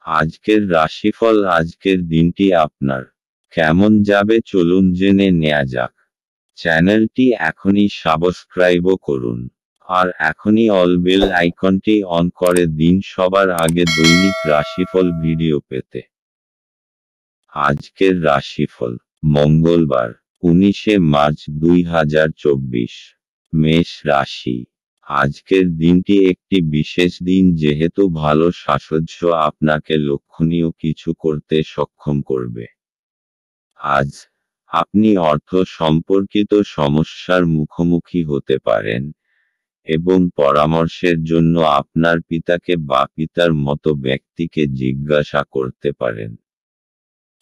আজকের রাশিফল। আজকের দিনটি আপনার কেমন যাবে চলুন জেনে নেওয়া যাক। চ্যানেলটি এখনই সাবস্ক্রাইবও করুন আর এখনই অল বেল আইকনটি অন করে দিন সবার আগে দৈনিক রাশিফল ভিডিও পেতে। আজকের রাশিফল মঙ্গলবার 19শে মার্চ 2024। মেষ রাশি। আজকের দিনটি একটি বিশেষ দিন যেহেতু ভালো সাহচর্য আপনাকে লক্ষণীয় কিছু করতে সক্ষম করবে। আজ আপনি অর্থ সম্পর্কিত সমস্যার মুখোমুখি হতে পারেন এবং পরামর্শের জন্য আপনার পিতাকে বা পিতার মতো ব্যক্তিকে জিজ্ঞাসা করতে পারেন।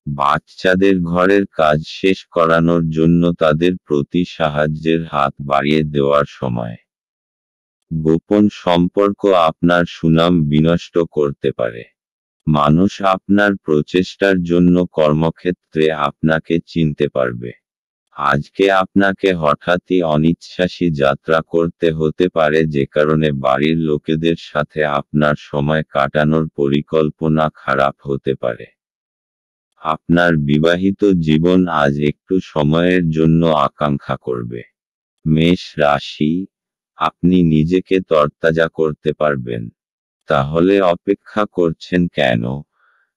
বাচ্চাদের ঘরের কাজ শেষ করানোর জন্য তাদের প্রতি সাহায্যের হাত বাড়িয়ে দেওয়ার সময়। গোপন সম্পর্ক আপনার সুনাম বিনষ্ট করতে পারে। মানুষ আপনার প্রচেষ্টার জন্য কর্মক্ষেত্রে আপনাকে চিনতে পারবে। আজকে আপনাকে হঠাৎই অনিচ্ছাসী যাত্রা করতে হতে পারে যে কারণে বাড়ির লোকেদের সাথে আপনার সময় কাটানোর পরিকল্পনা খারাপ হতে পারে। আপনার বিবাহিত জীবন আজ একটু সময়ের জন্য আকাঙ্ক্ষা করবে। মেষ রাশি। আপনি নিজেকে তরতাজা করতে পারবেন। তাহলে অপেক্ষা করছেন কেন?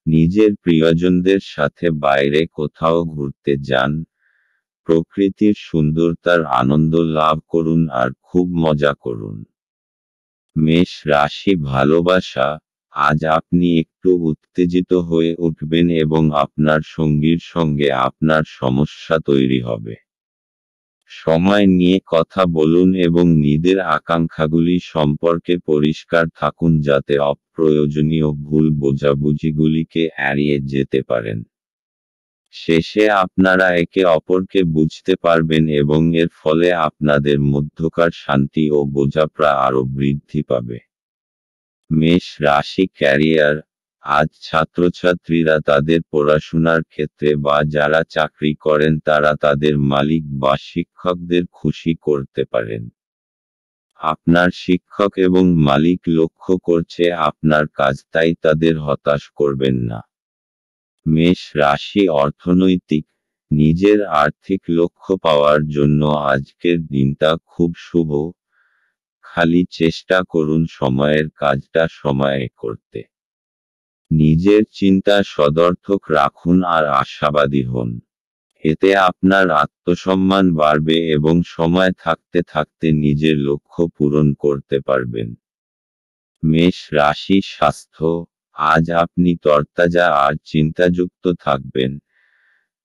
নিজের প্রিয়জনদের সাথে বাইরে কোথাও ঘুরতে যান। প্রকৃতির সুন্দরতার আনন্দ লাভ করুন আর খুব মজা করুন। মেষ রাশি। ভালোবাসা। আজ আপনি একটু উত্তেজিত হয়ে উঠবেন এবং আপনার সঙ্গীর সঙ্গে আপনার সমস্যা তৈরি হবে। সময় নিয়ে কথা বলুন এবং নিজের আকাঙ্ক্ষাগুলি সম্পর্কে পরিষ্কার থাকুন যাতে অপ্রয়োজনীয় ভুল বোঝাবুঝিগুলিকে এড়িয়ে যেতে পারেন। শেষে আপনারা একে অপরকে বুঝতে পারবেন এবং এর ফলে আপনাদের মধ্যকার শান্তি ও বোঝাপড়া আরও বৃদ্ধি পাবে। মেষ রাশি। ক্যারিয়ার। আজ ছাত্রছাত্রীরা তাদের পড়াশোনার ক্ষেত্রে বা যারা চাকরি করেন তারা তাদের মালিক বা শিক্ষকদের খুশি করতে পারেন। আপনার শিক্ষক এবং মালিক লক্ষ্য করছে আপনার কাজ, তাই তাদের হতাশ করবেন না। মেষ রাশি। অর্থনৈতিক। নিজের আর্থিক লক্ষ্য পাওয়ার জন্য আজকের দিনটা খুব শুভ। খালি চেষ্টা করুন সময়ের কাজটা সময়ে করতে। নিজের চিন্তা সদর্থক রাখুন আর আশাবাদী হন। এতে আপনার আত্মসম্মান বাড়বে এবং সময় থাকতে থাকতে নিজের লক্ষ্য পূরণ করতে পারবেন। মেষ রাশি। স্বাস্থ্য। আজ আপনি তরতাজা আর চিন্তাযুক্ত থাকবেন,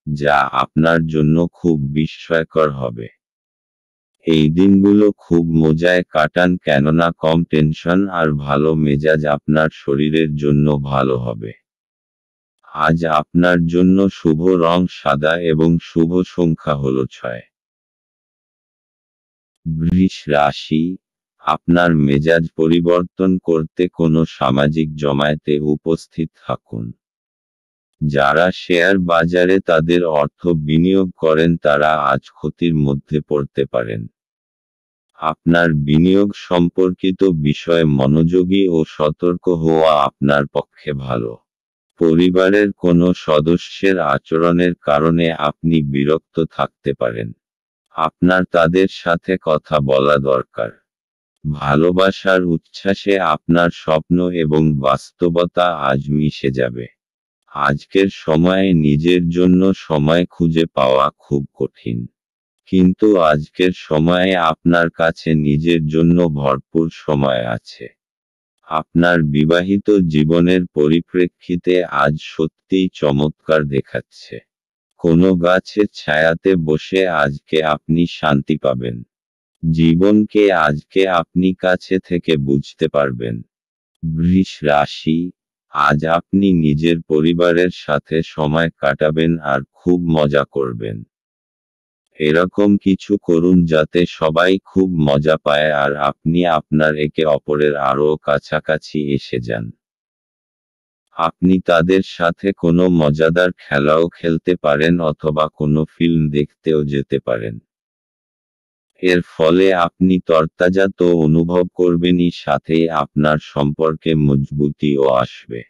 যা আপনার জন্য খুব বিস্ময়কর হবে। এই দিনগুলো খুব মজায় কাটান কেননা কম টেনশন আর ভালো মেজাজ আপনার শরীরের জন্য ভালো হবে। আজ আপনার জন্য শুভ রং সাদা এবং শুভ সংখ্যা হলো 6। বৃষ রাশি। আপনার মেজাজ পরিবর্তন করতে কোনো সামাজিক জমায়েতে উপস্থিত থাকুন। যারা শেয়ার বাজারে তাদের অর্থ বিনিয়োগ করেন তারা আজ ক্ষতির মধ্যে পড়তে পারেন। আপনার বিনিয়োগ সম্পর্কিত বিষয়ে মনোযোগী ও সতর্ক হওয়া আপনার পক্ষে ভালো। পরিবারের কোনো সদস্যের আচরণের কারণে আপনি বিরক্ত থাকতে পারেন। আপনার তাদের সাথে কথা বলা দরকার। ভালোবাসার উচ্ছ্বাসে আপনার স্বপ্ন এবং বাস্তবতা আজ মিশে যাবে। আজকের সময়ে নিজের জন্য সময় খুঁজে পাওয়া খুব কঠিন, কিন্তু আজকের সময়ে আপনার কাছে নিজের জন্য ভরপুর সময় আছে। আপনার বিবাহিত জীবনের পরিপ্রেক্ষিতে আজ সত্যিই চমৎকার দেখাচ্ছে। কোনো গাছের ছায়াতে বসে আজকে আপনি শান্তি পাবেন। জীবনকে আজকে আপনি কাছে থেকে বুঝতে পারবেন। বৃষ রাশি। আজ আপনি নিজের পরিবারের সাথে সময় কাটাবেন আর খুব মজা করবেন। এরকম কিছু করুন যাতে সবাই খুব মজা পায় আর আপনি আপনার একে অপরের আরও কাছাকাছি এসে যান। আপনি তাদের সাথে কোনো মজাদার খেলাও খেলতে পারেন অথবা কোনো ফিল্ম দেখতেও যেতে পারেন। এর ফলে আপনি তরতাজা তো অনুভব করবেনই, সাথে আপনার সম্পর্কে মজবুতিও আসবে।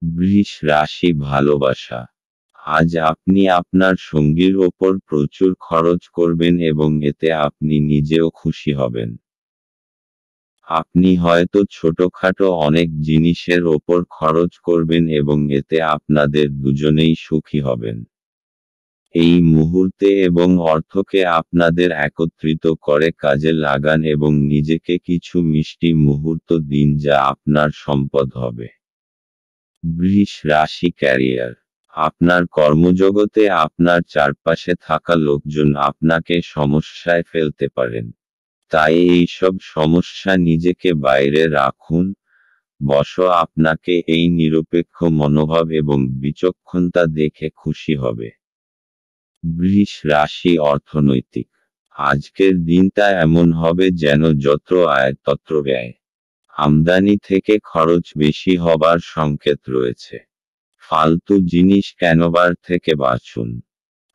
বৃষ রাশি ভালোবাসা। আজ আপনি আপনার সঙ্গীর ওপর প্রচুর খরচ করবেন এবং এতে আপনি নিজেও খুশি হবেন। আপনি হয়তো ছোটখাটো অনেক জিনিসের ওপর খরচ করবেন এবং এতে আপনাদের দুজনেই সুখী হবেন। এই মুহূর্তে এবং অর্থকে আপনাদের একত্রিত করে কাজে লাগান এবং নিজেকে কিছু মিষ্টি মুহূর্ত দিন যা আপনার সম্পদ হবে। বৃষ রাশি ক্যারিয়ার। আপনার কর্মজগতে আপনার চারপাশে থাকা লোকজন আপনাকে সমস্যায় ফেলতে পারেন। তাই এইসব সমস্যা নিজেকে বাইরে রাখুন। আপনাকে এই নিরপেক্ষ মনোভাব এবং বিচক্ষণতা দেখে খুশি হবে। বৃষ রাশি অর্থনৈতিক। আজকের দিনটা এমন হবে যেন যত আয় তত ব্যয়। আমদানি থেকে খরচ বেশি হবার সংকেত রয়েছে। ফালতু জিনিস কেনবার থেকে বাঁচুন।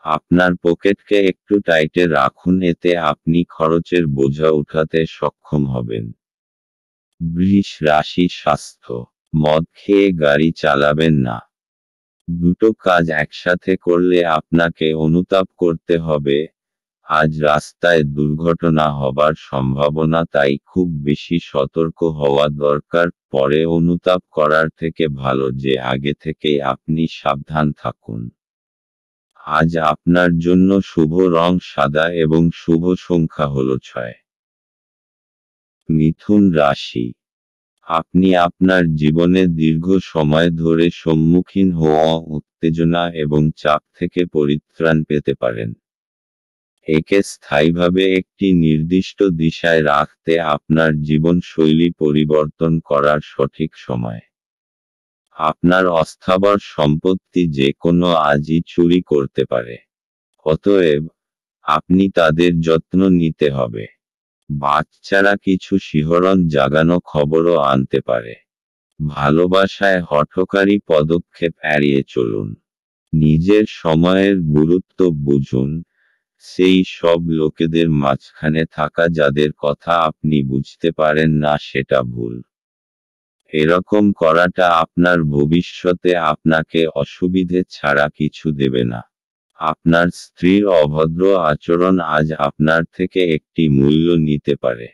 আপনার পকেটকে একটু টাইটে রাখুন, এতে আপনি খরচের বোঝা উঠাতে সক্ষম হবেন। বৃষ রাশি স্বাস্থ্য। মদ খেয়ে গাড়ি চালাবেন না। দুটো কাজ একসাথে করলে আপনাকে অনুতাপ করতে হবে। আজ রাস্তায় দুর্ঘটনা হবার সম্ভাবনা, তাই খুব বেশি সতর্ক হওয়া দরকার। পরে অনুতাপ করার থেকে ভালো যে আগে থেকেই আপনি সাবধান থাকুন। আজ আপনার জন্য শুভ রং সাদা এবং শুভ সংখ্যা হলো 6। মিথুন রাশি। আপনি আপনার জীবনে দীর্ঘ সময় ধরে সম্মুখীন হওয়া উত্তেজনা এবং চাপ থেকে পরিত্রাণ পেতে পারেন। একে স্থায়ীভাবে একটি নির্দিষ্ট দিশায় রাখতে আপনার জীবনশৈলী পরিবর্তন করার সঠিক সময়। আপনার অস্থাবর সম্পত্তি যে কোনো আজই চুরি করতে পারে। অতএব আপনি তাদের যত্ন নিতে হবে। বাচ্চারা কিছু শিহরণ জাগানো খবরও আনতে পারে। ভালোবাসায় হঠকারী পদক্ষেপ এড়িয়ে চলুন। নিজের সময়ের গুরুত্ব বুঝুন। সেই সব লোকেদের মাঝখানে থাকা যাদের কথা আপনি বুঝতে পারেন না সেটা ভুল। এরকম করাটা আপনার ভবিষ্যতে আপনাকে অসুবিধে ছাড়া কিছু দেবে না। আপনার স্ত্রীর অভদ্র আচরণ আজ আপনার থেকে একটি মূল্য নিতে পারে।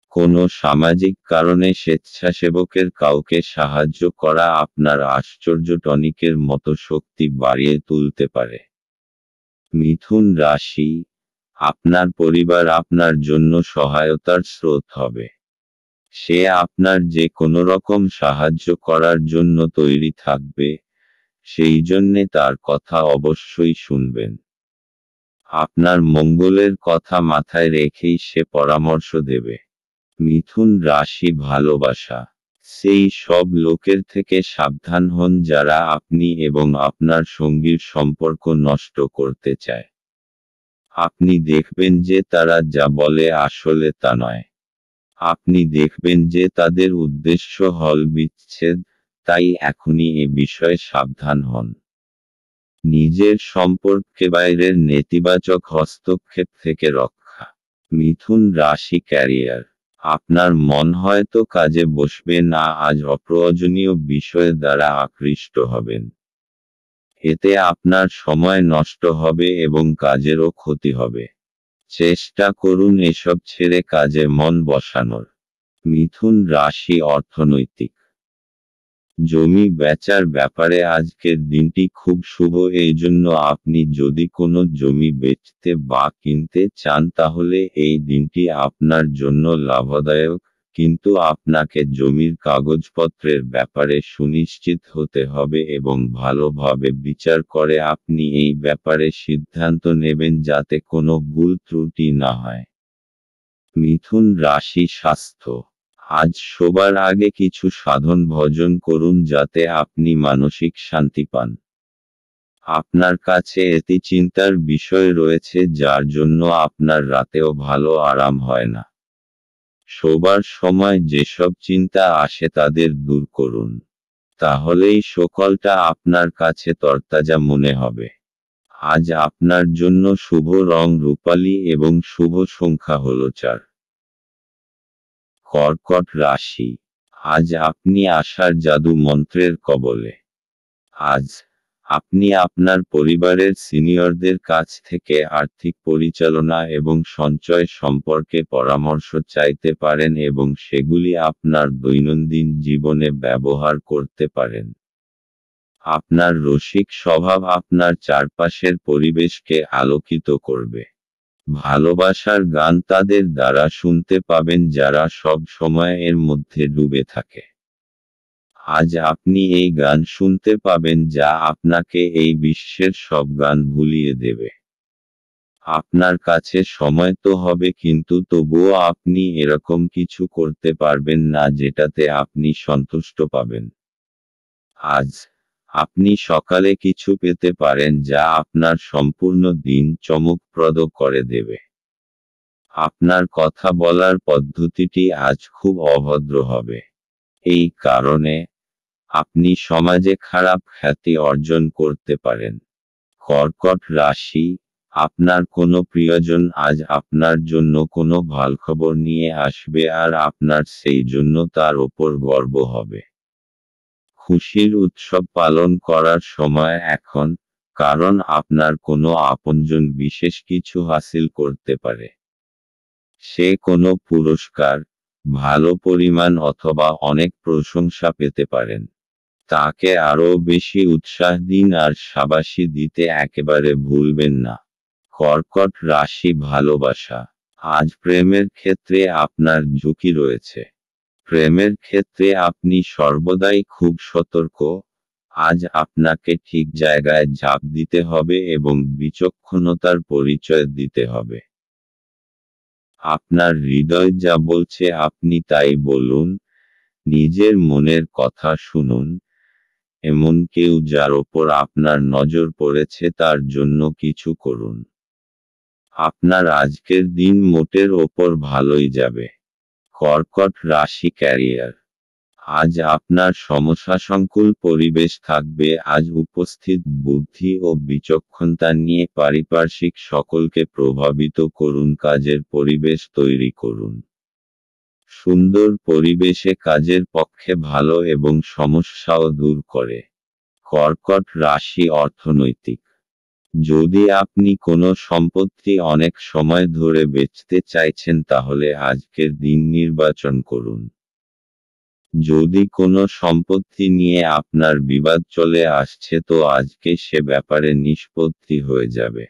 কোনো সামাজিক কারণে স্বেচ্ছাসেবকের কাউকে সাহায্য করা আপনার আশ্চর্য টনিকের মতো শক্তি বাড়িয়ে তুলতে পারে। মিথুন রাশি। আপনার পরিবার আপনার জন্য সহায়তার স্রোত হবে। সে আপনার যে কোনো রকম সাহায্য করার জন্য তৈরি থাকবে, সেই জন্যে তার কথা অবশ্যই শুনবেন। আপনার মঙ্গলের কথা মাথায় রেখেই সে পরামর্শ দেবে। মিথুন রাশি ভালোবাসা। সেই সব লোকের থেকে সাবধান হন যারা আপনি এবং আপনার সঙ্গীর সম্পর্ক নষ্ট করতে চায়। আপনি দেখবেন যে তারা যা বলে আসলে তা নয়। আপনি দেখবেন যে তাদের উদ্দেশ্য হল বিচ্ছেদ, তাই এখনই এ বিষয়ে সাবধান হন। নিজের সম্পর্কে বাইরের নেতিবাচক হস্তক্ষেপ থেকে রক্ষা। মিথুন রাশি ক্যারিয়ার। আপনার মন হয়তো কাজে বসবে না, আজ অপ্রয়োজনীয় বিষয় দ্বারা আকৃষ্ট হবেন। এতে আপনার সময় নষ্ট হবে এবং কাজেরও ক্ষতি হবে। চেষ্টা করুন এসব ছেড়ে কাজে মন বসানোর। মিথুন রাশি অর্থনৈতিক। জমি বেচার ব্যাপারে আজকের দিনটি খুব শুভ, এই জন্য আপনি যদি কোনো জমি বেচতে বা কিনতে চান তাহলে এই দিনটি আপনার জন্য লাভদায়ক। কিন্তু আপনাকে জমির কাগজপত্রের ব্যাপারে সুনিশ্চিত হতে হবে এবং ভালোভাবে বিচার করে আপনি এই ব্যাপারে সিদ্ধান্ত নেবেন যাতে কোনো ভুল ত্রুটি না হয়। মিথুন রাশি স্বাস্থ্য। আজ শোবার আগে কিছু সাধন ভজন করুন যাতে আপনি মানসিক শান্তি পান। আপনার কাছে এটি চিন্তার বিষয় রয়েছে যার জন্য আপনার রাতেও ভালো আরাম হয় না। শোবার সময় যেসব চিন্তা আসে তাদের দূর করুন। তাহলেই সকালটা আপনার কাছে তরতাজা মনে হবে। আজ আপনার জন্য শুভ রং রূপালী এবং শুভ সংখ্যা হলো 4। কর্কট রাশি। আজ আপনি আশার জাদু মন্ত্রের কবলে। আজ আপনি আপনার পরিবারের সিনিয়রদের কাছ থেকে আর্থিক পরিচালনা এবং সঞ্চয় সম্পর্কে পরামর্শ চাইতে পারেন এবং সেগুলি আপনার দৈনন্দিন জীবনে ব্যবহার করতে পারেন। আপনার রসিক স্বভাব আপনার চারপাশের পরিবেশকে আলোকিত করবে। ভালোবাসার গান তাদের দ্বারা শুনতে পাবেন যারা সব সময় এর মধ্যে ডুবে থাকে। আজ আপনি এই গান শুনতে পাবেন যা আপনাকে এই বিশ্বের সব গান ভুলিয়ে দেবে। আপনার কাছে সময় তো হবে কিন্তু তবুও আপনি এরকম কিছু করতে পারবেন না যেটাতে আপনি সন্তুষ্ট পাবেন। আজ আপনি সকালে কিছু পেতে পারেন যা আপনার সম্পূর্ণ দিন চমকপ্রদ করে দেবে। আপনার কথা বলার পদ্ধতিটি আজ খুব অভদ্র হবে। এই কারণে আপনি সমাজে খারাপ খ্যাতি অর্জন করতে পারেন। কর্কট রাশি, আপনার কোনো প্রিয়জন আজ আপনার জন্য কোনো ভালখবর নিয়ে আসবে আর আপনার সেই জন্য তার ওপর গর্ব হবে। খুশির উৎসব পালন করার সময় এখন, কারণ আপনার কোনো আপনজন বিশেষ কিছু হাসিল করতে পারে। সে কোনো পুরস্কার, ভালো পরিমাণ অথবা অনেক প্রশংসা পেতে পারেন। তাকে আরও বেশি উৎসাহ দিন আর শাবাশি দিতে একেবারে ভুলবেন না। কর্কট রাশি ভালোবাসা, আজ প্রেমের ক্ষেত্রে আপনার ঝুঁকি রয়েছে। প্রেমের ক্ষেত্রে আপনি সর্বদাই খুব সতর্ক। আজ আপনাকে ঠিক জায়গায় ঝাঁপ দিতে হবে এবং বিচক্ষণতার পরিচয় দিতে হবে। আপনার হৃদয় যা বলছে আপনি তাই বলুন, নিজের মনের কথা শুনুন। এমন কেউ যার ওপর আপনার নজর পড়েছে তার জন্য কিছু করুন। আপনার আজকের দিন মোটের ওপর ভালোই যাবে। কর্কট রাশি ক্যারিয়ার, আজ আপনার সমস্যাসংকুল পরিবেশ থাকবে। আজ উপস্থিত বুদ্ধি ও বিচক্ষণতা নিয়ে পারিপার্শ্বিক সকলকে প্রভাবিত করুন, কাজের পরিবেশ তৈরি করুন। সুন্দর পরিবেশে কাজের পক্ষে ভালো এবং সমস্যাও দূর করে। কর্কট রাশি অর্থনৈতিক, যদি আপনি কোনো সম্পত্তি অনেক সময় ধরে বেচতে চাইছেন তাহলে আজকের দিন নির্বাচন করুন। যদি কোনো সম্পত্তি নিয়ে আপনার বিবাদ চলে আসছে তো আজকে সে ব্যাপারে নিষ্পত্তি হয়ে যাবে।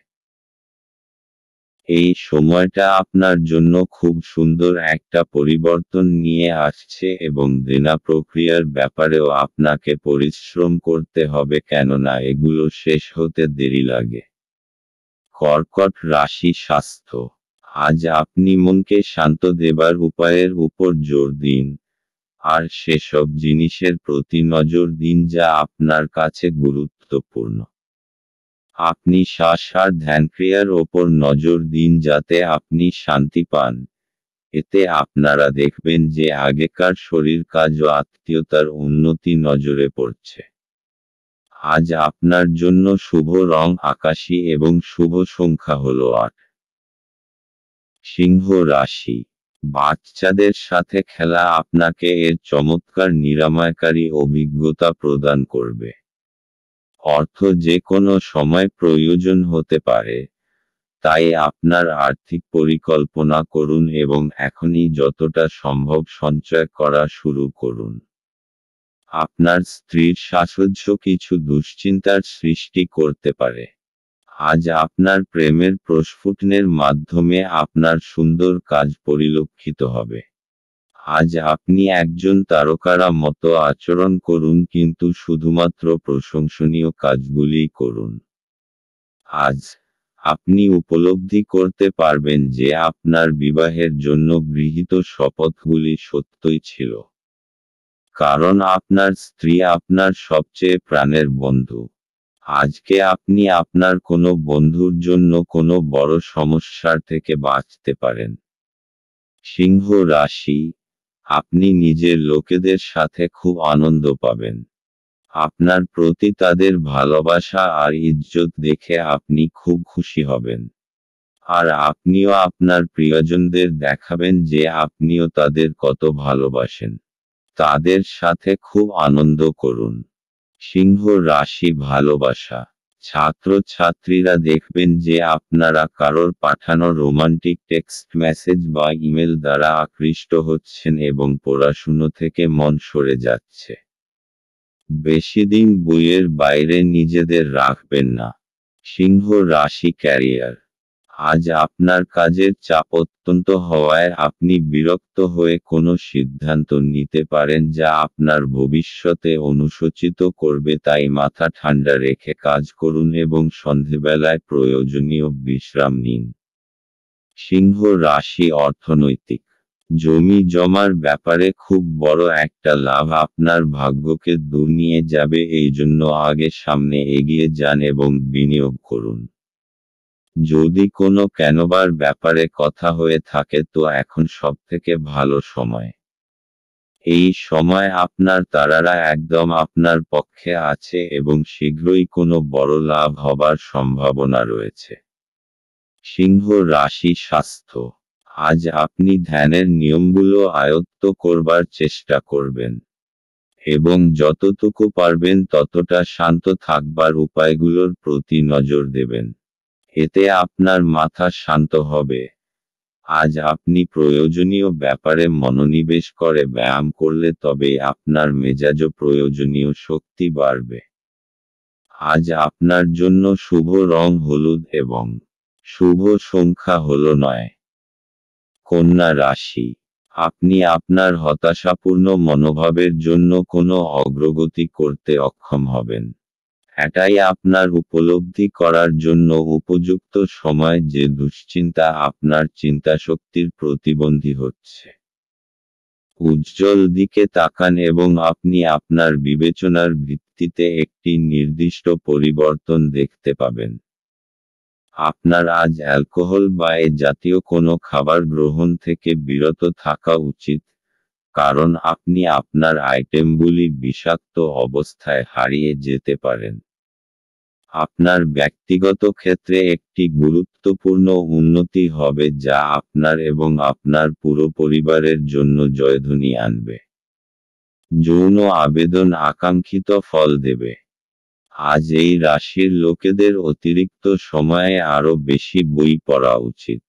এই সময়টা আপনার জন্য খুব সুন্দর একটা পরিবর্তন নিয়ে আসছে এবং দেনা প্রক্রিয়ার ব্যাপারেও আপনাকে পরিশ্রম করতে হবে কেননা এগুলো শেষ হতে দেরি লাগে। কর্কট রাশি স্বাস্থ্য, আজ আপনি মনকে শান্ত দেবার উপায়ের উপর জোর দিন, আর সেসব জিনিসের প্রতি নজর দিন যা আপনার কাছে গুরুত্বপূর্ণ। আপনি শ্বাস আর ধ্যানক্রিয়ার ওপর নজর দিন যাতে আপনি শান্তি পান। এতে আপনারা দেখবেন যে আগেকার শরীর কাজ ও আত্মীয়তার উন্নতি নজরে পড়ছে। আজ আপনার জন্য শুভ রং আকাশী এবং শুভ সংখ্যা হল 8। সিংহ রাশি, বাচ্চাদের সাথে খেলা আপনাকে এর চমৎকার নিরাময়কারী অভিজ্ঞতা প্রদান করবে। অর্থ যে কোনো সময় প্রয়োজন হতে পারে, তাই আপনার আর্থিক পরিকল্পনা করুন এবং এখনই যতটা সম্ভব সঞ্চয় করা শুরু করুন। আপনার স্ত্রীর সাহচর্য কিছু দুশ্চিন্তার সৃষ্টি করতে পারে। আজ আপনার প্রেমের প্রস্ফুটনের মাধ্যমে আপনার সুন্দর কাজ পরিলক্ষিত হবে। আজ আপনি একজন তারকারা মতো আচরণ করুন কিন্তু শুধুমাত্র প্রশংসনীয় কাজগুলিই করুন। আজ আপনি উপলব্ধি করতে পারবেন যে আপনার বিবাহের জন্য গৃহীত শপথগুলি সত্যই ছিল। কারণ আপনার স্ত্রী আপনার সবচেয়ে প্রাণের বন্ধু। আজকে আপনি আপনার কোনো বন্ধুর জন্য কোনো বড় সমস্যার থেকে বাঁচতে পারেন। সিংহ রাশি, আপনি নিজের লোকেদের সাথে খুব আনন্দ পাবেন। আপনার প্রতি তাদের ভালোবাসা আর ইজ্জত দেখে আপনি খুব খুশি হবেন। আর আপনিও আপনার প্রিয়জনদের দেখাবেন যে আপনিও তাদের কত ভালোবাসেন। তাদের সাথে খুব আনন্দ করুন। সিংহ রাশি ভালোবাসা। ছাত্রছাত্রীরা দেখবেন যে আপনারা কারোর পাঠানো রোমান্টিক টেক্সট মেসেজ বা ইমেল দ্বারা আকৃষ্ট হচ্ছেন এবং পড়াশুনো থেকে মন সরে যাচ্ছে। বেশিদিন বইয়ের বাইরে নিজেদের রাখবেন না। সিংহ রাশি ক্যারিয়ার। আজ আপনার কাজের চাপ অত্যন্ত হওয়ায় আপনি বিরক্ত হয়ে কোনো সিদ্ধান্ত নিতে পারেন যা আপনার ভবিষ্যতে অনুশোচিত করবে, তাই মাথা ঠান্ডা রেখে কাজ করুন এবং সন্ধেবেলায় প্রয়োজনীয় বিশ্রাম নিন। সিংহ রাশি অর্থনৈতিক। জমি জমার ব্যাপারে খুব বড় একটা লাভ আপনার ভাগ্যকে দূর নিয়ে যাবে, এই জন্য আগে সামনে এগিয়ে যান এবং বিনিয়োগ করুন। যদি কোনো কেনবার ব্যাপারে কথা হয়ে থাকে তো এখন সবথেকে ভালো সময়। এই সময় আপনার তারারা একদম আপনার পক্ষে আছে এবং শীঘ্রই কোনো বড় লাভ হবার সম্ভাবনা রয়েছে। সিংহ রাশি স্বাস্থ্য। আজ আপনি ধ্যানের নিয়মগুলো আয়ত্ত করবার চেষ্টা করবেন এবং যতটুকু পারবেন ততটা শান্ত থাকবার উপায়গুলোর প্রতি নজর দেবেন। এতে আপনার মাথা শান্ত হবে। আজ আপনি প্রয়োজনীয় ব্যাপারে মনোনিবেশ করে ব্যায়াম করলে তবেই আপনার মেজাজও প্রয়োজনীয় শক্তি বাড়বে। আজ আপনার জন্য শুভ রং হলুদ এবং শুভ সংখ্যা হলো 9। কন্যা রাশি। আপনি আপনার হতাশাপূর্ণ মনোভাবের জন্য কোনো অগ্রগতি করতে অক্ষম হবেন। এটাই আপনার উপলব্ধি করার জন্য উপযুক্ত সময় যে দুশ্চিন্তা আপনার চিন্তাশক্তির প্রতিবন্ধী হচ্ছে। উজ্জ্বল দিকে তাকান এবং আপনি আপনার বিবেচনার ভিত্তিতে একটি নির্দিষ্ট পরিবর্তন দেখতে পাবেন। আপনার আজ অ্যালকোহল বা এ জাতীয় কোনো খাবার গ্রহণ থেকে বিরত থাকা উচিত, কারণ আপনি আপনার আইটেমগুলি বিষাক্ত অবস্থায় হারিয়ে যেতে পারেন। আপনার ব্যক্তিগত ক্ষেত্রে একটি গুরুত্বপূর্ণ উন্নতি হবে যা আপনার এবং আপনার পুরো পরিবারের জন্য জয়ধ্বনি আনবে। যৌন আবেদন আকাঙ্ক্ষিত ফল দেবে। আজ এই রাশির লোকেদের অতিরিক্ত সময়ে আরও বেশি বই পড়া উচিত।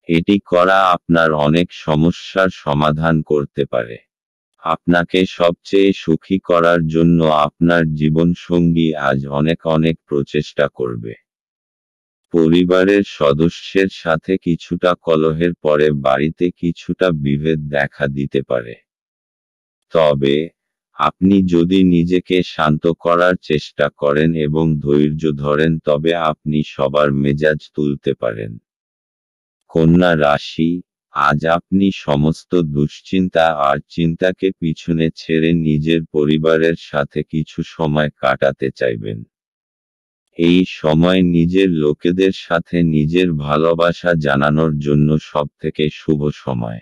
এটি করা আপনার অনেক সমস্যার সমাধান করতে পারে। আপনাকে সবচেয়ে সুখী করার জন্য আপনার জীবনসঙ্গী আজ অনেক অনেক প্রচেষ্টা করবে। পরিবারের সদস্যের সাথে কিছুটা কলহের পরে বাড়িতে কিছুটা বিভেদ দেখা দিতে পারে। তবে আপনি যদি নিজেকে শান্ত করার চেষ্টা করেন এবং ধৈর্য ধরেন তবে আপনি সবার মেজাজ তুলতে পারেন। কন্যা রাশি। আজ আপনি সমস্ত দুশ্চিন্তা আর চিন্তাকে পিছনে ছেড়ে নিজের পরিবারের সাথে কিছু সময় কাটাতে চাইবেন। এই সময় নিজের লোকেদের সাথে নিজের ভালোবাসা জানানোর জন্য সবথেকে শুভ সময়।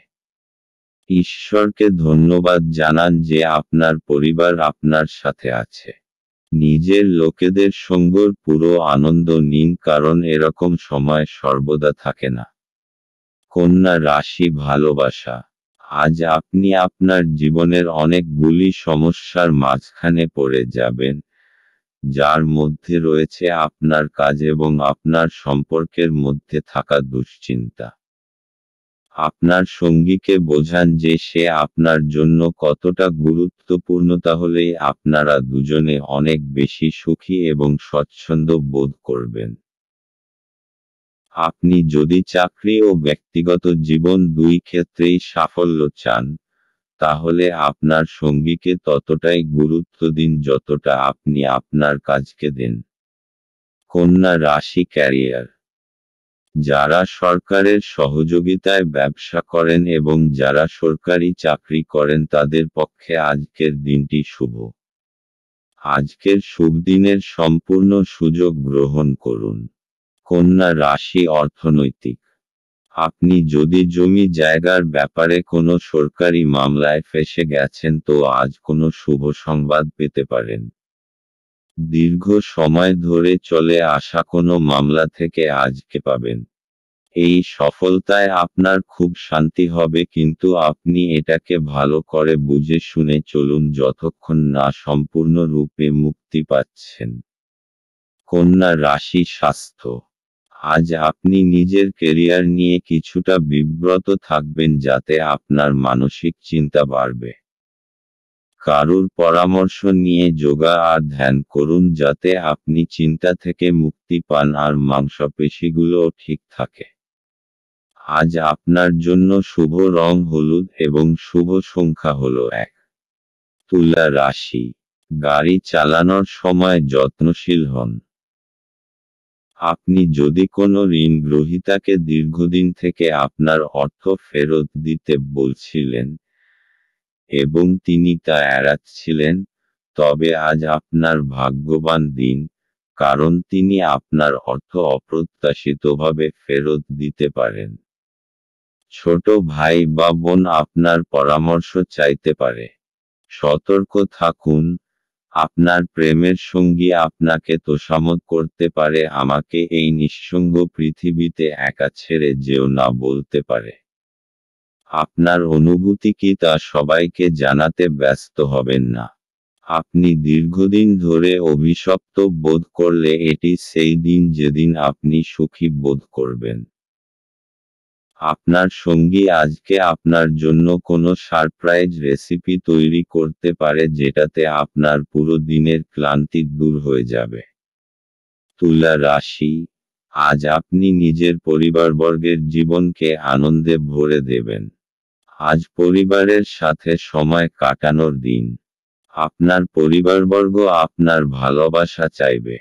ঈশ্বরকে ধন্যবাদ জানান যে আপনার পরিবার আপনার সাথে আছে। নিজের লোকেদের সঙ্গের পুরো আনন্দ নিন, কারণ এরকম সময় সর্বদা থাকে না। কন্যা রাশি ভালোবাসা। আজ আপনি আপনার জীবনের অনেকগুলি সমস্যার মাঝখানে পড়ে যাবেন, যার মধ্যে রয়েছে আপনার কাজ এবং আপনার সম্পর্কের মধ্যে থাকা দুশ্চিন্তা। আপনার সঙ্গীকে বোঝান যে সে আপনার জন্য কতটা গুরুত্বপূর্ণ, তাহলেই আপনারা দুজনে অনেক বেশি সুখী এবং স্বচ্ছন্দ বোধ করবেন। আপনি যদি চাকরি ও ব্যক্তিগত জীবন দুই ক্ষেত্রেই সাফল্য চান, তাহলে আপনার সঙ্গীকে ততটাই গুরুত্ব দিন যতটা আপনি আপনার কাজকে দেন। কন্যা রাশি ক্যারিয়ার। যারা সরকারের সহযোগিতায় ব্যবসা করেন এবং যারা সরকারি চাকরি করেন তাদের পক্ষে আজকের দিনটি শুভ। আজকের শুভ দিনের সম্পূর্ণ সুযোগ গ্রহণ করুন। কন্যা রাশি অর্থনৈতিক। আপনি যদি জমি জায়গার ব্যাপারে কোনো সরকারি মামলায় ফেঁসে গেছেন তো আজ কোনো শুভ সংবাদ পেতে পারেন। দীর্ঘ সময় ধরে চলে আসা কোনো মামলা থেকে আজকে পাবেন। এই সফলতায় আপনার খুব শান্তি হবে, কিন্তু আপনি এটাকে ভালো করে বুঝে শুনে চলুন যতক্ষণ না সম্পূর্ণরূপে মুক্তি পাচ্ছেন। কন্যা রাশি স্বাস্থ্য। আজ আপনি নিজের কেরিয়ার নিয়ে কিছুটা বিব্রত থাকবেন, যাতে আপনার মানসিক চিন্তা বাড়বে। কারুর পরামর্শ নিয়ে যোগা আর ধ্যান করুন, যাতে আপনি চিন্তা থেকে মুক্তি পান আর মাংসপেশিগুলোও ঠিক থাকে। আজ আপনার জন্য শুভ রং হলুদ এবং শুভ সংখ্যা হলো 1। তুলা রাশি। গাড়ি চালানোর সময় যত্নশীল হন। আপনি যদি কোনো ঋণগ্রহীতাকে দীর্ঘদিন থেকে আপনার অর্থ ফেরত দিতে বলছিলেন এবং তিনি তা এড়াচ্ছিলেন, তবে আজ আপনার ভাগ্যবান দিন, কারণ তিনি আপনার অর্থ অপ্রত্যাশিতভাবে ফেরত দিতে পারেন। ছোট ভাই বা বোন আপনার পরামর্শ চাইতে পারে। সতর্ক থাকুন, আপনার প্রেমের সঙ্গী আপনাকে তোষামোদ করতে পারে, আমাকে এই নিঃসঙ্গ পৃথিবীতে একা ছেড়ে যেও না বলতে পারে। আপনার অনুভূতি কি তা সবাইকে জানাতে ব্যস্ত হবেন না। আপনি দীর্ঘদিন ধরে অভিশপ্ত বোধ করলে এটি সেই দিন যেদিন আপনি সুখী বোধ করবেন। আপনার সঙ্গী আজকে আপনার জন্য কোনো সারপ্রাইজ রেসিপি তৈরি করতে পারে, যেটাতে আপনার পুরো দিনের ক্লান্তি দূর হয়ে যাবে। তুলা রাশি। আজ আপনি নিজের পরিবারবর্গের জীবনকে আনন্দে ভরে দেবেন। আজ পরিবারের সাথে সময় কাটানোর দিন। আপনার পরিবারবর্গ আপনার ভালোবাসা চাইবে।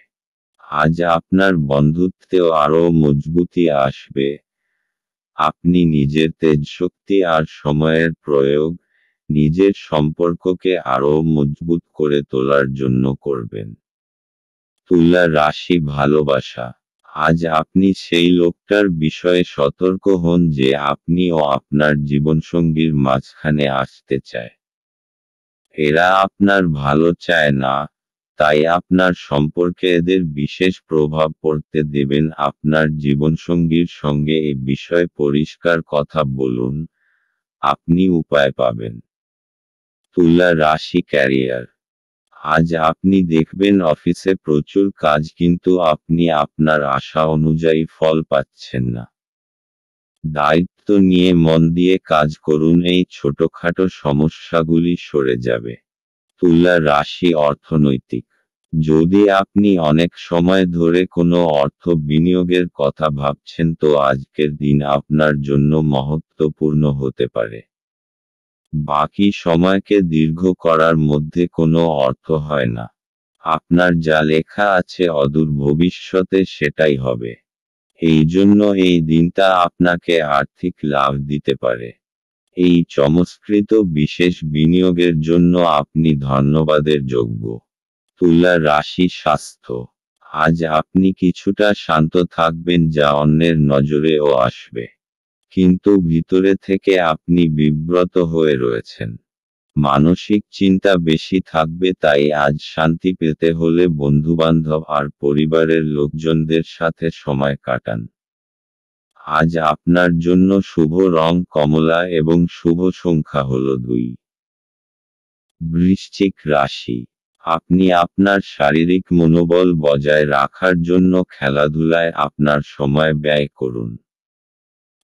আজ আপনার বন্ধুত্বেও আরও মজবুতি আসবে। আপনি নিজের তেজশক্তি আর সময়ের প্রয়োগ নিজের সম্পর্ককে আরও মজবুত করে তোলার জন্য করবেন। তুলা রাশি ভালোবাসা। আজ আপনি সেই লোকটার বিষয়ে সতর্ক হন যে আপনি ও আপনার জীবনসঙ্গীর মাঝখানে আসতে চায়। এরা আপনার ভালো চায় না, তাই আপনার সম্পর্কে এদের বিশেষ প্রভাব পড়তে দেবেন। আপনার জীবনসঙ্গীর সঙ্গে এ বিষয়ে পরিষ্কার কথা বলুন, আপনি উপায় পাবেন। তুলা রাশি ক্যারিয়ার। আজ আপনি দেখবেন অফিসে প্রচুর কাজ, কিন্তু আপনি আপনার আশা অনুযায়ী ফল পাচ্ছেন না। দায়িত্ব নিয়ে মন দিয়ে কাজ করুন, এই ছোটখাটো সমস্যাগুলি সরে যাবে। তুলা রাশি অর্থনৈতিক। যদি আপনি অনেক সময় ধরে কোনো অর্থ বিনিয়োগের কথা ভাবছেন, তো আজকের দিন আপনার জন্য মহত্বপূর্ণ হতে পারে। বাকি সময়কে দীর্ঘ করার মধ্যে কোনো অর্থ হয় না। আপনার যা লেখা আছে অদূর ভবিষ্যতে সেটাই হবে। এই জন্য এই দিনটা আপনাকে আর্থিক লাভ দিতে পারে। এই চমৎকৃত বিশেষ বিনিয়োগের জন্য আপনি ধন্যবাদের যোগ্য। তুলা রাশি স্বাস্থ্য। আজ আপনি কিছুটা শান্ত থাকবেন, যা অন্যের নজরেও আসবে। কিন্তু ভিতরে থেকে আপনি বিব্রত হয়ে রয়েছেন। মানসিক চিন্তা বেশি থাকবে, তাই আজ শান্তি পেতে হলে বন্ধুবান্ধব আর পরিবারের লোকজনদের সাথে সময় কাটান। আজ আপনার জন্য শুভ রং কমলা এবং শুভ সংখ্যা হলো 2। বৃশ্চিক রাশি। আপনি আপনার শারীরিক মনোবল বজায় রাখার জন্য খেলাধুলায় আপনার সময় ব্যয় করুন।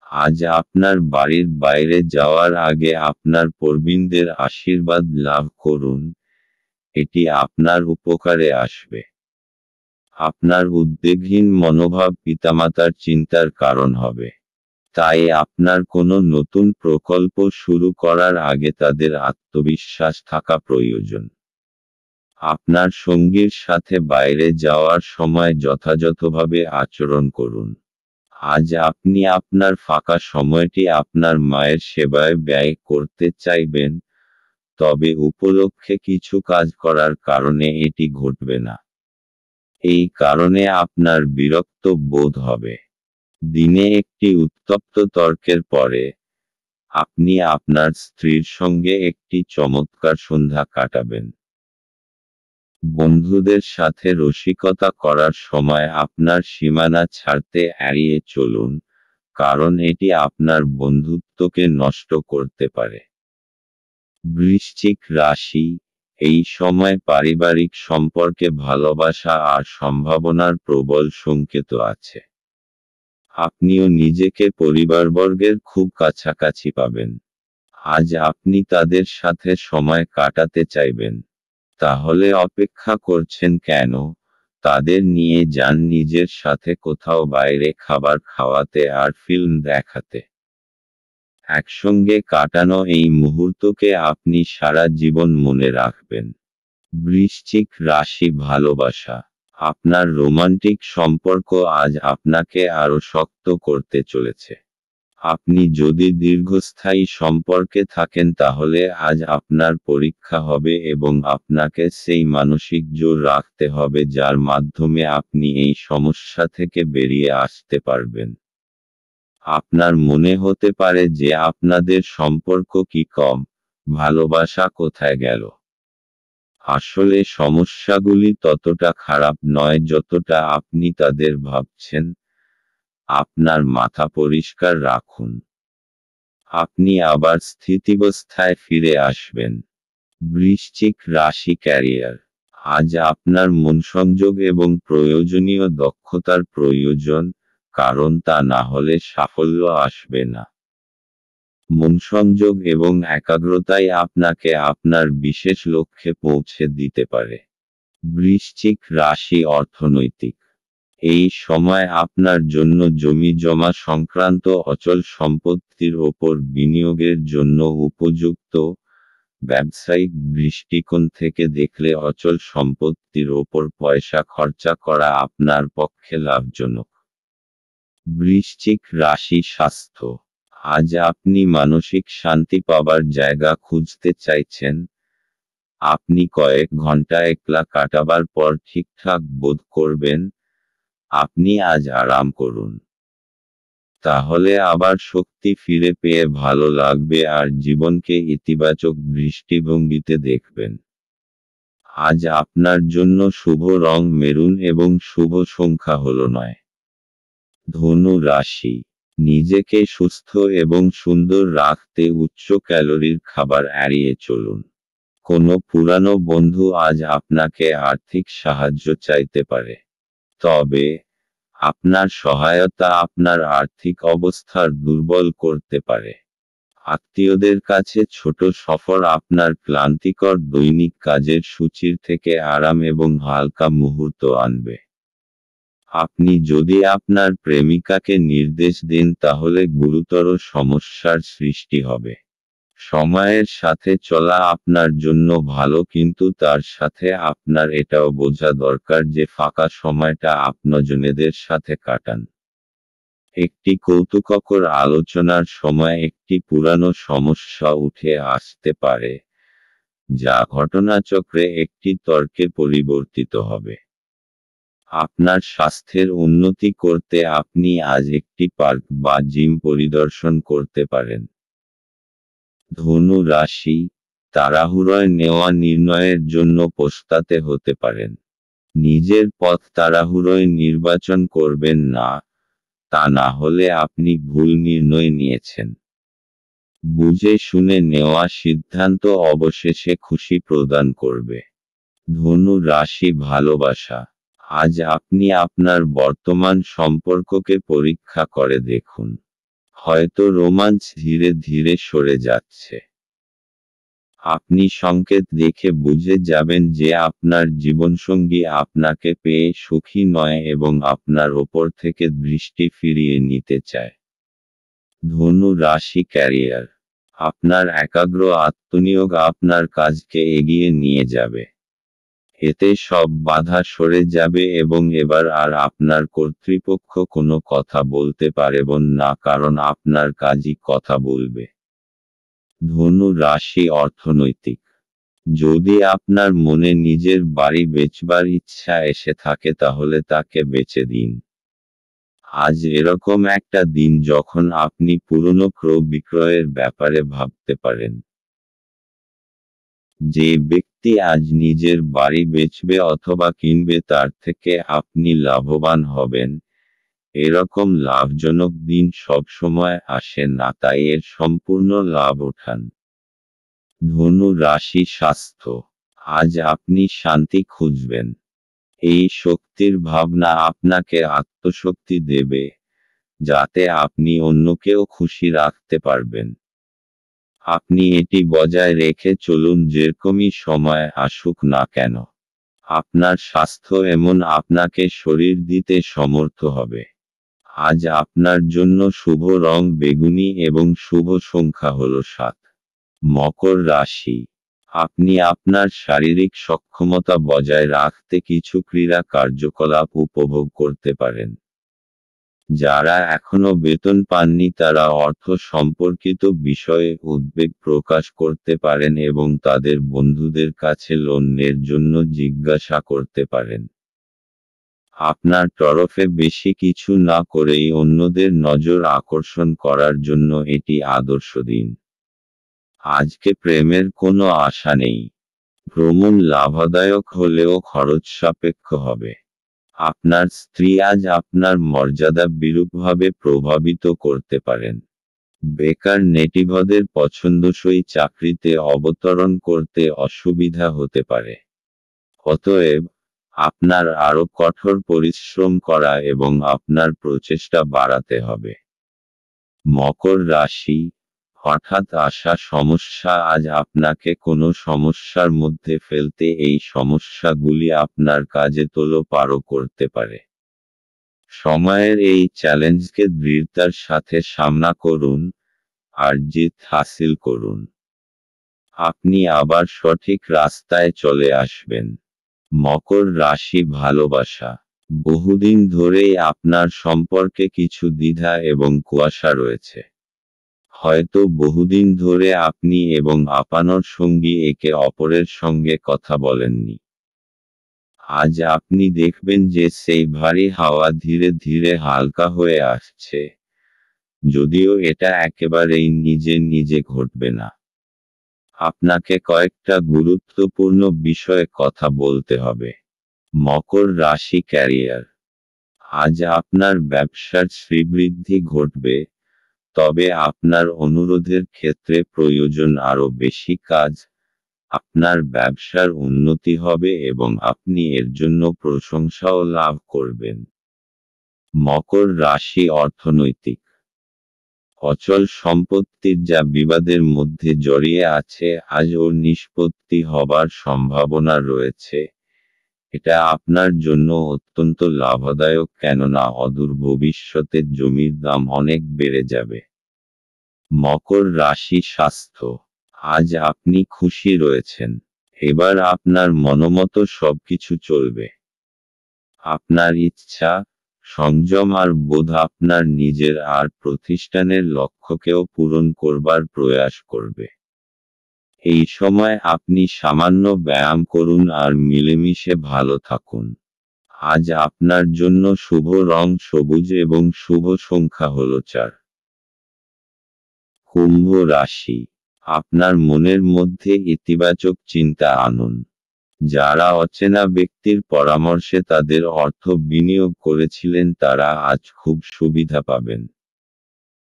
আজ আপনার বাড়ির বাইরে যাওয়ার আগে আপনার প্রবীণদের আশীর্বাদ লাভ করুন, এটি আপনার উপকারে আসবে। আপনার উদ্বেগহীন মনোভাব পিতামাতার চিন্তার কারণ হবে। তাই আপনার কোনো নতুন প্রকল্প শুরু করার আগে তাদের আত্মবিশ্বাস থাকা প্রয়োজন। আপনার সঙ্গীর সাথে বাইরে যাওয়ার সময় যথাযথভাবে আচরণ করুন। আজ আপনি আপনার ফাঁকা সময়টি আপনার মায়ের সেবায় ব্যয় করতে চাইবেন, তবে উপলক্ষে কিছু কাজ করার কারণে এটি ঘটবে না। এই কারণে আপনার বিরক্ত বোধ হবে। দিনে একটি উত্তপ্ত তর্কের পরে, আপনি আপনার স্ত্রীর সঙ্গে একটি চমৎকার সন্ধ্যা কাটাবেন। বন্ধুদের সাথে রসিকতা করার সময় আপনার সীমানা ছাড়তে এড়িয়ে চলুন, কারণ এটি আপনার বন্ধুত্বকে নষ্ট করতে পারে। বৃশ্চিক রাশি, এই সময় পারিবারিক সম্পর্কে ভালোবাসা আর সম্ভাবনার প্রবল সংকেত আছে। আপনিও নিজেকে পরিবারবর্গের খুব কাছাকাছি পাবেন। আজ আপনি তাদের সাথে সময় কাটাতে চাইবেন। তাহলে অপেক্ষা করছেন কেন? তাদের নিয়ে যান নিজের সাথে কোথাও বাইরে খাবার খাওয়াতে আর ফিল্ম দেখাতে। একসঙ্গে কাটানো এই মুহূর্তকে আপনি সারা জীবন মনে রাখবেন। বৃশ্চিক রাশি, ভালোবাসা। আপনার রোমান্টিক সম্পর্ক আজ আপনাকে আরও শক্ত করতে চলেছে। আপনি যদি দীর্ঘস্থায়ী সম্পর্কে থাকেন তাহলে আজ আপনার পরীক্ষা হবে এবং আপনাকে সেই মানসিক জোর রাখতে হবে যার মাধ্যমে আপনি এই সমস্যা থেকে বেরিয়ে আসতে পারবেন। আপনার মনে হতে পারে যে আপনাদের সম্পর্ক কি কম, ভালোবাসা কোথায় গেল। আসলে সমস্যাগুলি ততটা খারাপ নয় যতটা আপনি তাদের ভাবছেন। আপনার মাথা পরিষ্কার রাখুন। আপনি আবার স্থিতিবস্থায় ফিরে আসবেন। বৃশ্চিক রাশি, ক্যারিয়ার। আজ আপনার মনসংযোগ এবং প্রয়োজনীয় দক্ষতার প্রয়োজন, কারণ তা না হলে সাফল্য আসবে না। মনসংযোগ এবং একাগ্রতাই আপনাকে আপনার বিশেষ লক্ষ্যে পৌঁছে দিতে পারে। বৃশ্চিক রাশি, অর্থনৈতিক। এই সময় আপনার জন্য জমি জমা সংক্রান্ত অচল সম্পত্তির ওপর বিনিয়োগের জন্য উপযুক্ত। ব্যবসায়িক দৃষ্টিকোণ থেকে দেখলে অচল সম্পত্তির ওপর পয়সা খরচা করা আপনার পক্ষে লাভজনক। বৃশ্চিক রাশি, স্বাস্থ্য। আজ আপনি মানসিক শান্তি পাবার জায়গা খুঁজতে চাইছেন। আপনি কয়েক ঘন্টা একলা কাটাবার পর ঠিকঠাক বোধ করবেন। আপনি আজ আরাম করুন। তাহলে আবার শক্তি ফিরে পেয়ে ভালো লাগবে আর জীবনকে ইতিবাচক দৃষ্টিভঙ্গিতে দেখবেন। আজ আপনার জন্য শুভ রং মেরুন এবং শুভ সংখ্যা হল 9। ধনু রাশি, নিজেকে সুস্থ এবং সুন্দর রাখতে উচ্চ ক্যালোরির খাবার এড়িয়ে চলুন। কোনো পুরানো বন্ধু আজ আপনাকে আর্থিক সাহায্য চাইতে পারে। তবে আপনার সহায়তা আপনার আর্থিক অবস্থার দুর্বল করতে পারে। আত্মীয়দের কাছে ছোট সফর আপনার ক্লান্তিকর দৈনিক কাজের সূচির থেকে আরাম এবং হালকা মুহূর্ত আনবে। আপনি যদি আপনার প্রেমিকাকে নির্দেশ দেন তাহলে গুরুতর সমস্যার সৃষ্টি হবে। সময়ের সাথে চলা আপনার জন্য ভালো, কিন্তু তার সাথে আপনার এটাও বোঝা দরকার যে ফাঁকা সময়টা আপনজনেদের সাথে কাটান। একটি কৌতুককর আলোচনার সময় একটি পুরানো সমস্যা উঠে আসতে পারে, যা ঘটনাচক্রে একটি তর্কে পরিবর্তিত হবে। আপনার স্বাস্থ্যের উন্নতি করতে আপনি আজ একটি পার্ক বা জিম পরিদর্শন করতে পারেন। ধনু রাশি, তাড়াহুড়োয় নেওয়া নির্ণয়ের জন্য পস্তাতে হতে পারেন। নিজের পথ তাড়াহুড়োয় নির্বাচন করবেন না, তা না হলে আপনি ভুল নির্ণয় নিয়েছেন। বুঝে শুনে নেওয়া সিদ্ধান্ত অবশেষে খুশি প্রদান করবে। ধনু রাশি, ভালোবাসা। আজ আপনি আপনার বর্তমান সম্পর্ককে পরীক্ষা করে দেখুন। হয়তো রোমাঞ্চ ধীরে ধীরে সরে যাচ্ছে। আপনি সংকেত দেখে বুঝে যাবেন যে আপনার জীবনসঙ্গী আপনাকে পেয়ে সুখী নয় এবং আপনার ওপর থেকে দৃষ্টি ফিরিয়ে নিতে চায়। ধনু রাশি, ক্যারিয়ার। আপনার একাগ্র আত্মনিয়োগ আপনার কাজকে এগিয়ে নিয়ে যাবে। এতে সব বাধা সরে যাবে এবং এবার আর আপনার কর্তৃপক্ষ কোনো কথা বলতে পারবেন না, কারণ আপনার কাজই কথা বলবে। ধনু রাশি, অর্থনৈতিক। যদি আপনার মনে নিজের বাড়ি বেচবার ইচ্ছা এসে থাকে তাহলে তাকে বেচে দিন। আজ এরকম একটা দিন যখন আপনি পুরনো ক্রয় বিক্রয়ের ব্যাপারে ভাবতে পারেন। যে ব্যক্তি আজ নিজের বাড়ি বেচবে অথবা কিনবে তার থেকে আপনি লাভবান হবেন। এরকম লাভজনক দিন সবসময় আসে না, তাই এর সম্পূর্ণ লাভ ওঠান। ধনু রাশি স্বাস্থ্য। আজ আপনি শান্তি খুঁজবেন। এই শক্তির ভাবনা আপনাকে আত্মশক্তি দেবে, যাতে আপনি অন্যকেও খুশি রাখতে পারবেন। আপনি এটি বজায় রেখে চলুন যেরকমই সময় আসুক না কেন। আপনার স্বাস্থ্য এমন আপনাকে শরীর দিতে সমর্থ হবে। আজ আপনার জন্য শুভ রং বেগুনি এবং শুভ সংখ্যা হল 7। মকর রাশি। আপনি আপনার শারীরিক সক্ষমতা বজায় রাখতে কিছু ক্রীড়া কার্যকলাপ উপভোগ করতে পারেন। যারা এখনো বেতন পাননি তারা অর্থ সম্পর্কিত বিষয়ে উদ্বেগ প্রকাশ করতে পারেন এবং তাদের বন্ধুদের কাছে লোনের জন্য জিজ্ঞাসা করতে পারেন। আপনার তরফে বেশি কিছু না করেই অন্যদের নজর আকর্ষণ করার জন্য এটি আদর্শ দিন। আজকে প্রেমের কোনো আশা নেই। ভ্রমণ লাভদায়ক হলেও খরচ সাপেক্ষ হবে। আপনার স্ত্রী আজ আপনার মর্যাদা বিরূপভাবে প্রভাবিত করতে পারেন। বেকার নেটিভদের পছন্দসই চাকরিতে অবতরণ করতে অসুবিধা হতে পারে। অতএব, আপনার আরও কঠোর পরিশ্রম করা এবং আপনার প্রচেষ্টা বাড়াতে হবে। মকর রাশি। হঠাৎ আসা সমস্যা আজ আপনাকে কোনো সমস্যার মধ্যে ফেলতে এই সমস্যাগুলি আপনার কাজে তোলপাড় করতে পারে। সময়ের এই চ্যালেঞ্জকে দৃঢ়তার সাথে সামনা করুন, আর জিত হাসিল করুন। আপনি আবার সঠিক রাস্তায় চলে আসবেন। মকর রাশি ভালোবাসা। বহুদিন ধরেই আপনার সম্পর্কে কিছু দ্বিধা এবং কুয়াশা রয়েছে। হয়তো বহুদিন ধরে আপনি এবং আপনার সঙ্গী একে অপরের সঙ্গে কথা বলেননি। আজ আপনি দেখবেন যে সেই ভারী হাওয়া ধীরে ধীরে হালকা হয়ে আসছে, যদিও এটা একেবারেই নিজে নিজে ঘটবে না। আপনাকে কয়েকটা গুরুত্বপূর্ণ বিষয়ে কথা বলতে হবে। মকর রাশি ক্যারিয়ার। আজ আপনার ব্যবসার শ্রীবৃদ্ধি ঘটবে, তবে আপনার অনুরোধের ক্ষেত্রে প্রয়োজন আরও বেশি কাজ। আপনার ব্যবসার উন্নতি হবে এবং আপনি এর জন্য প্রশংসাও লাভ করবেন। মকর রাশি অর্থনৈতিক। অচল সম্পত্তির যা বিবাদের মধ্যে জড়িয়ে আছে আজ ওর নিষ্পত্তি হবার সম্ভাবনা রয়েছে। এটা আপনার জন্য অত্যন্ত লাভদায়ক, কেননা অদূর ভবিষ্যতে জমির দাম অনেক বেড়ে যাবে। মকর রাশি স্বাস্থ্য। আজ আপনি খুশি রয়েছেন। এবার আপনার মনোমতো সবকিছু চলবে। আপনার ইচ্ছা, সংযম আর বোধ আপনার নিজের আর প্রতিষ্ঠানের লক্ষ্যকেও পূরণ করবার প্রয়াস করবে। এই সময় আপনি সামান্য ব্যায়াম করুন আর মিলেমিশে ভালো থাকুন। আজ আপনার জন্য শুভ রং সবুজ এবং শুভ সংখ্যা হল 4। কুম্ভ রাশি। আপনার মনের মধ্যে ইতিবাচক চিন্তা আনুন। যারা অচেনা ব্যক্তির পরামর্শে তাদের অর্থ বিনিয়োগ করেছিলেন তারা আজ খুব সুবিধা পাবেন।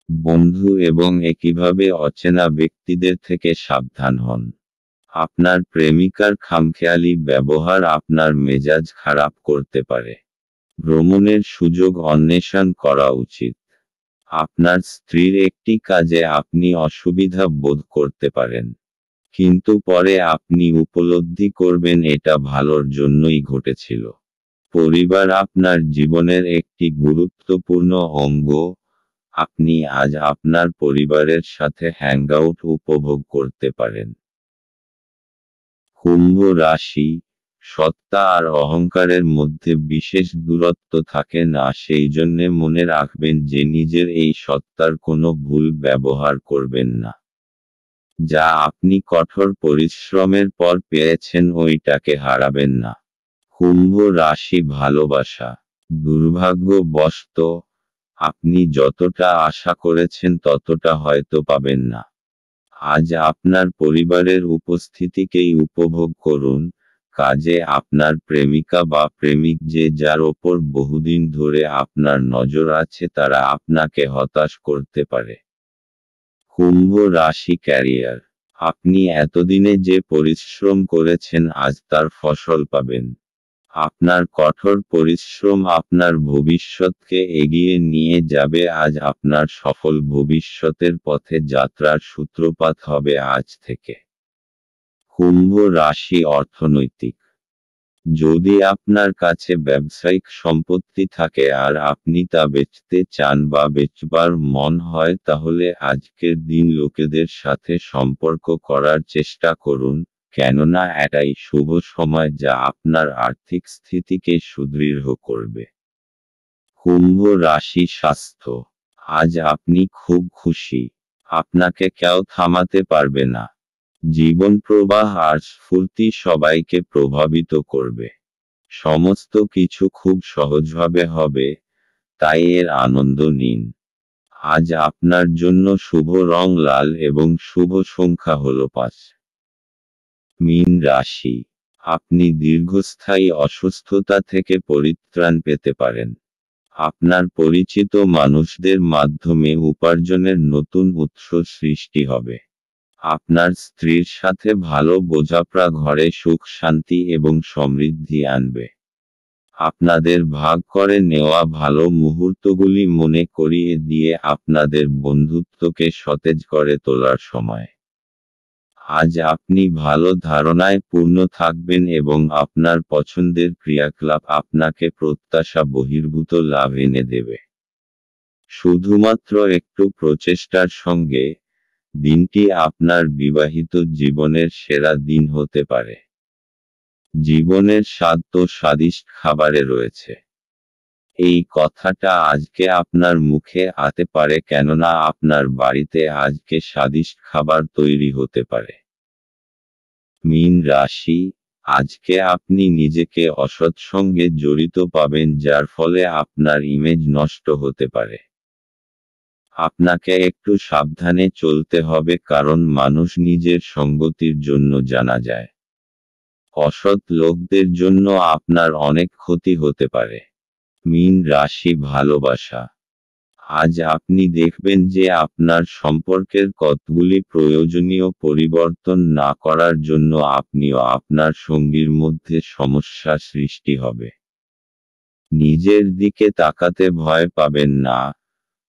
বন্ধু এবং একইভাবে অচেনা ব্যক্তিদের থেকে সাবধান হন। আপনার প্রেমিকার খামখেয়ালি ব্যবহার আপনার মেজাজ খারাপ করতে পারে। ভ্রমণের সুযোগ অন্বেষণ করা উচিত। আপনার স্ত্রীর একটি কাজে আপনি অসুবিধা বোধ করতে পারেন, কিন্তু পরে আপনি উপলব্ধি করবেন এটা ভালোর জন্যই ঘটেছিল। পরিবার আপনার জীবনের একটি গুরুত্বপূর্ণ অঙ্গ। আপনি আজ আপনার পরিবারের সাথে হ্যাংআউট উপভোগ করতে পারেন। কুম্ভ রাশি। সত্তা আর অহংকারের মধ্যে বিশেষ দূরত্ব থাকে না, সেই জন্যে মনে রাখবেন যে নিজের এই সত্তার কোনো ভুল ব্যবহার করবেন না। যা আপনি কঠোর পরিশ্রমের পর পেয়েছেন ওইটাকে হারাবেন না। কুম্ভ রাশি ভালোবাসা। দুর্ভাগ্যবশত, আপনি যতটা আশা করেছেন ততটা হয়তো পাবেন না। আজ আপনার পরিবারের উপস্থিতিকেই উপভোগ করুন, কাজে আপনার প্রেমিকা বা প্রেমিক যে যার ওপর বহুদিন ধরে আপনার নজর আছে তারা আপনাকে হতাশ করতে পারে। কুম্ভ রাশি ক্যারিয়ার, আপনি এতদিনে যে পরিশ্রম করেছেন আজ তার ফসল পাবেন। আপনার কঠোর পরিশ্রম আপনার ভবিষ্যৎকে এগিয়ে নিয়ে যাবে। আজ আপনার সফল ভবিষ্যতের পথে যাত্রার সূত্রপাত হবে আজ থেকে। কুম্ভ রাশি অর্থনৈতিক, যদি আপনার কাছে ব্যবসায়িক সম্পত্তি থাকে আর আপনি তা বেচতে চান বা বেচবার মন হয় তাহলে আজকের দিন লোকেদের সাথে সম্পর্ক করার চেষ্টা করুন, কেননা এটাই শুভ সময় যা আপনার আর্থিক স্থিতিকে সুদৃঢ় করবে। কুম্ভ রাশি স্বাস্থ্য, আজ আপনি খুব খুশি, আপনাকে কেউ থামাতে পারবে না। জীবন প্রবাহ আর স্ফূর্তি সবাইকে প্রভাবিত করবে। সমস্ত কিছু খুব সহজভাবে হবে, তাই এর আনন্দ নিন। আজ আপনার জন্য শুভ রং লাল এবং শুভ সংখ্যা হল 5। মীন রাশি, আপনি দীর্ঘস্থায়ী অসুস্থতা থেকে পরিত্রাণ পেতে পারেন। আপনার পরিচিত মানুষদের মাধ্যমে উপার্জনের নতুন উৎস সৃষ্টি হবে। আপনার স্ত্রীর সাথে ভালো বোঝাপড়া ঘরে সুখ শান্তি এবং সমৃদ্ধি আনবে। আপনাদের ভাগ করে নেওয়া ভালো মুহূর্তগুলি মনে করিয়ে দিয়ে আপনাদের বন্ধুত্বকে সতেজ করে তোলার সময়। আজ আপনি ভালো ধারণায় পূর্ণ থাকবেন এবং আপনার পছন্দের ক্রিয়াকলাপ আপনাকে প্রত্যাশা বহির্ভূত লাভ এনে দেবে। শুধুমাত্র একটু প্রচেষ্টার সঙ্গে দিনটি আপনার বিবাহিত জীবনের সেরা দিন হতে পারে। জীবনের স্বাদ তো স্বাদিষ্ট খাবারে রয়েছে। এই কথাটা আজকে আপনার মুখে আসতে পারে কেননা আপনার বাড়িতে আজকে স্বাদিষ্ট খাবার তৈরি হতে পারে। মীন রাশি, আজকে আপনি নিজেকে অসৎ সঙ্গে জড়িত পাবেন যার ফলে আপনার ইমেজ নষ্ট হতে পারে। আপনাকে একটু সাবধানে চলতে হবে কারণ মানুষ নিজের সঙ্গতির জন্য জানা যায়। অসৎ লোকদের জন্য আপনার অনেক ক্ষতি হতে পারে। মীন রাশি ভালোবাসা, আজ আপনি দেখবেন যে আপনার সম্পর্কের কতগুলি প্রয়োজনীয় পরিবর্তন না করার জন্য আপনিও আপনার সঙ্গীর মধ্যে সমস্যা সৃষ্টি হবে। নিজের দিকে তাকাতে ভয় পাবেন না,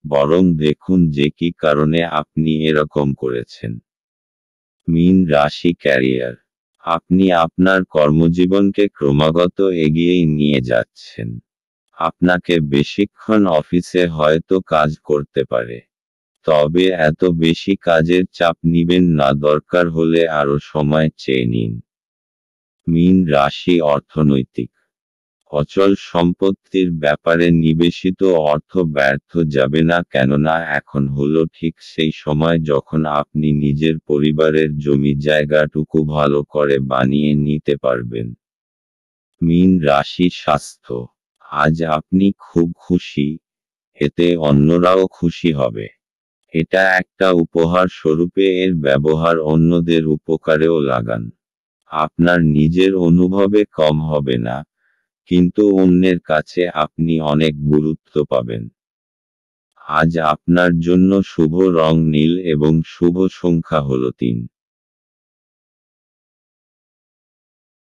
বরং দেখুন যে কি কারণে আপনি এরকম করেছেন। মীন রাশি ক্যারিয়ার, আপনি আপনার কর্মজীবনকে ক্রমাগত এগিয়ে নিয়ে যাচ্ছেন। আপনাকে বেশিক্ষণ অফিসে হয়তো কাজ করতে পারে, তবে এত বেশি কাজের চাপ নিবেন না, দরকার হলে আরো সময় চেয়ে নিন। মীন রাশি অর্থনৈতিক, অচল সম্পত্তির ব্যাপারে নিবেশিত অর্থ ব্যর্থ যাবে না কেননা এখন হলো ঠিক সেই সময় যখন আপনি নিজের পরিবারের জমি জায়গাটুকু ভালো করে বানিয়ে নিতে পারবেন। মীন রাশি স্বাস্থ্য, আজ আপনি খুব খুশি, এতে অন্যরাও খুশি হবে। এটা একটা উপহার স্বরূপে এর ব্যবহার অন্যদের উপকারেও লাগান। আপনার নিজের অনুভবে কম হবে না, কিন্তু অন্যের কাছে আপনি অনেক গুরুত্ব পাবেন। আজ আপনার জন্য শুভ রং নীল এবং শুভ সংখ্যা হল 3।